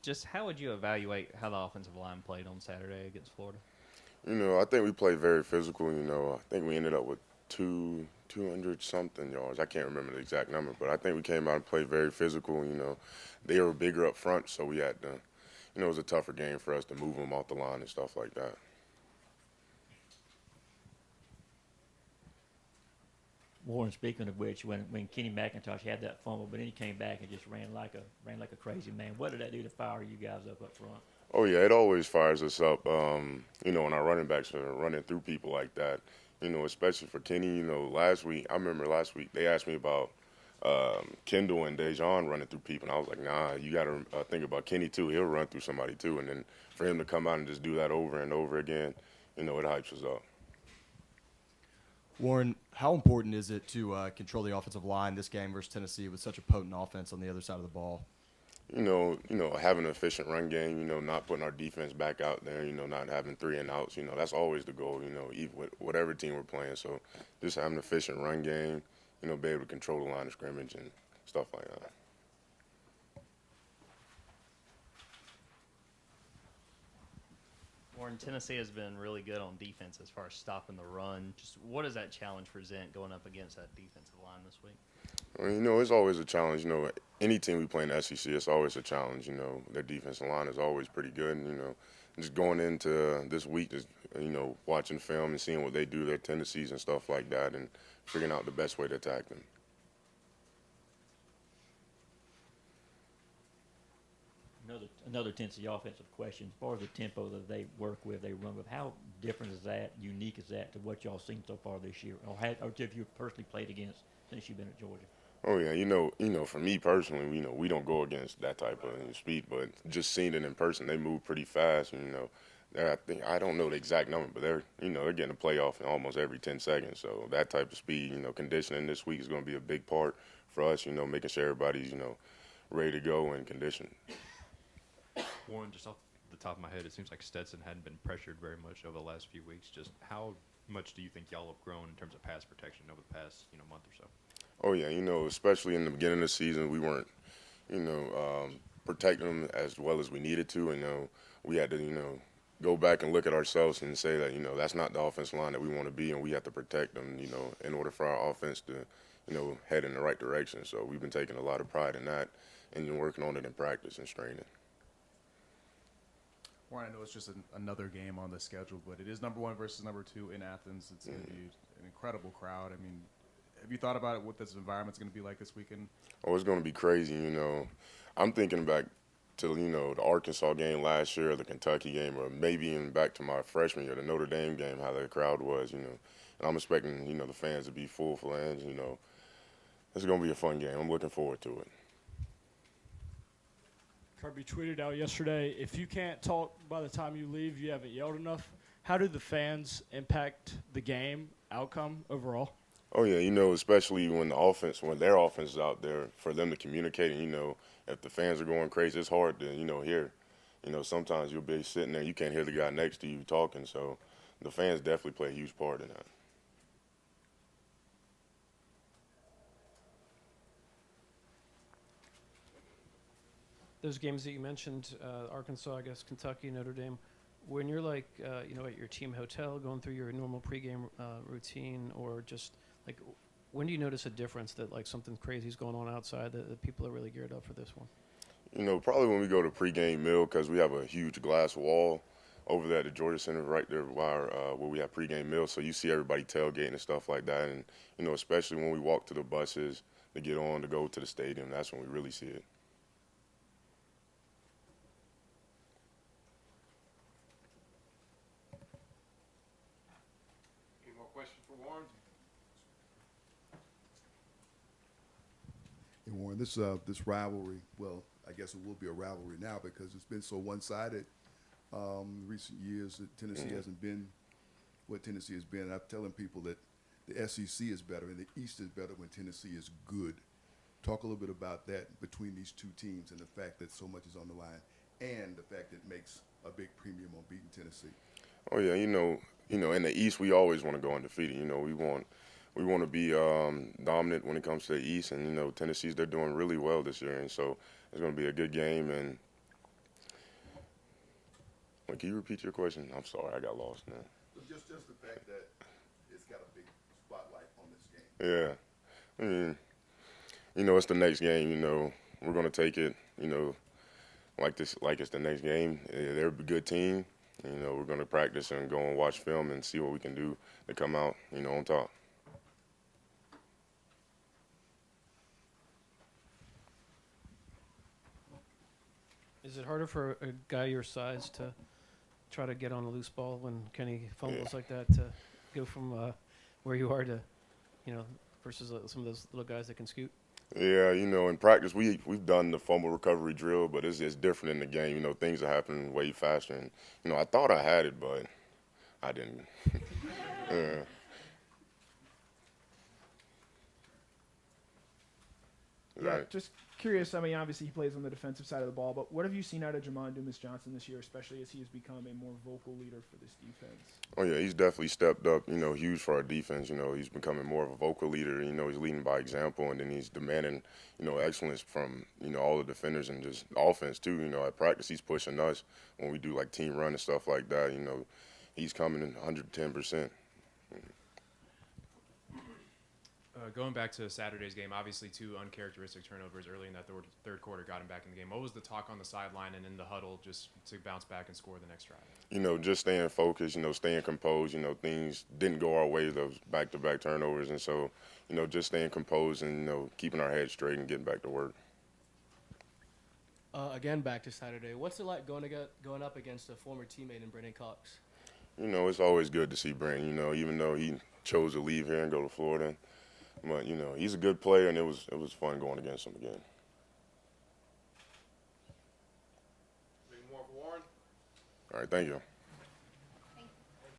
just how would you evaluate how the offensive line played on Saturday against Florida? I think we played very physical. I think we ended up with 200 something yards. I can't remember the exact number, but I think we came out and played very physical. They were bigger up front, so we had to. It was a tougher game for us to move them off the line and stuff like that. Warren, speaking of which, when Kenny McIntosh had that fumble, but then he came back and just ran like a crazy man. What did that do to fire you guys up front? Oh yeah, it always fires us up. When our running backs are running through people like that. Especially for Kenny. Last week I remember last week they asked me about Kendall and Dejon running through people, and I was like, nah, you got to think about Kenny too. He'll run through somebody too, and then for him to come out and just do that over and over again, it hypes us up. Warren, how important is it to control the offensive line this game versus Tennessee with such a potent offense on the other side of the ball? Having an efficient run game, not putting our defense back out there, not having three and outs, that's always the goal, even with whatever team we're playing. So just having an efficient run game, be able to control the line of scrimmage and stuff like that. Warren, Tennessee has been really good on defense as far as stopping the run. Just what does that challenge present going up against that defensive line this week? It's always a challenge. Any team we play in the SEC, it's always a challenge. Their defensive line is always pretty good. Just going into this week, just watching film and seeing what they do, their tendencies and stuff like that, and figuring out the best way to attack them. Another Tennessee offensive question. As far as the tempo that they work with, they run with, how different is that, unique is that to what y'all seen so far this year, or if you've personally played against since you've been at Georgia? Oh yeah, for me personally, we don't go against that type of speed, but just seeing it in person, they move pretty fast. I don't know the exact number, but they're getting a playoff in almost every 10 seconds. So that type of speed, conditioning this week is going to be a big part for us. Making sure everybody's ready to go and conditioned. Warren, just off the top of my head, it seems like Stetson hadn't been pressured very much over the last few weeks. Just how much do you think y'all have grown in terms of pass protection over the past month or so? Oh yeah, especially in the beginning of the season, we weren't, protecting them as well as we needed to, and we had to, go back and look at ourselves and say that that's not the offensive line that we want to be, and we have to protect them, in order for our offense to, head in the right direction. So we've been taking a lot of pride in that, and working on it in practice and training. Warren, I know it's just another game on the schedule, but it is number 1 versus number 2 in Athens. It's going to be an incredible crowd. I mean, have you thought about it, what this environment's going to be like this weekend? Oh, it's going to be crazy. I'm thinking back to the Arkansas game last year, or the Kentucky game, or maybe even back to my freshman year, the Notre Dame game, how the crowd was. And I'm expecting the fans to be full-fledged. It's going to be a fun game. I'm looking forward to it. Kirby tweeted out yesterday, if you can't talk by the time you leave, you haven't yelled enough. How do the fans impact the game outcome overall? Oh yeah, especially when their offense is out there, for them to communicate, and if the fans are going crazy, it's hard to hear. Sometimes you'll be sitting there, you can't hear the guy next to you talking. So the fans definitely play a huge part in that. Those games that you mentioned, Arkansas, I guess, Kentucky, Notre Dame, when you're at your team hotel going through your normal pregame routine, or just like, when do you notice a difference that like something crazy is going on outside, that people are really geared up for this one? Probably when we go to pregame meal, because we have a huge glass wall over there at the Georgia Center, right there where we have pregame meal. So you see everybody tailgating and stuff like that, and especially when we walk to the buses to get on to go to the stadium, that's when we really see it. And Warren, this rivalry, well, I guess it will be a rivalry now because it's been so one-sided. Recent years, that Tennessee hasn't been what Tennessee has been. I'm telling people that the SEC is better and the East is better when Tennessee is good. Talk a little bit about that between these two teams and the fact that so much is on the line, and the fact that it makes a big premium on beating Tennessee. Oh yeah, in the East we always want to go undefeated. We want to be dominant when it comes to the East, and Tennessee's, they're doing really well this year, and so it's going to be a good game. And Wait, can you repeat your question? I'm sorry, I got lost now. Just the fact that it's got a big spotlight on this game. Yeah, I mean, you know, it's the next game. You know, we're gonna take it. You know, like it's the next game. They're a good team. You know, we're gonna practice and go and watch film and see what we can do to come out, you know, on top. Is it harder for a guy your size to try to get on a loose ball when Kenny fumbles like that to go from where you are to, versus some of those little guys that can scoot? Yeah, you know, in practice we've done the fumble recovery drill, but it's different in the game. You know, things are happening way faster, and you know, I thought I had it, but I didn't. Yeah. Yeah, Right. just curious. I mean, obviously he plays on the defensive side of the ball, but what have you seen out of Jamon Dumas-Johnson this year, especially as he has become a more vocal leader for this defense? Oh yeah, he's definitely stepped up. You know, huge for our defense. You know, he's becoming more of a vocal leader. You know, he's leading by example, and then he's demanding, you know, excellence from all the defenders and just offense too. You know, at practice he's pushing us when we do like team run and stuff like that. You know, he's coming in 110%. Going back to Saturday's game, obviously two uncharacteristic turnovers early in that third quarter got him back in the game. What was the talk on the sideline and in the huddle just to bounce back and score the next drive? You know, just staying focused, you know, staying composed. You know, things didn't go our way, those back-to-back turnovers. And so, you know, just staying composed and, you know, keeping our heads straight and getting back to work. Again, back to Saturday. What's it like going up against a former teammate in Brenton Cox? You know, it's always good to see Brent, you know, even though he chose to leave here and go to Florida. But, you know, he's a good player, and it was fun going against him again. More for Warren. All right, thank you.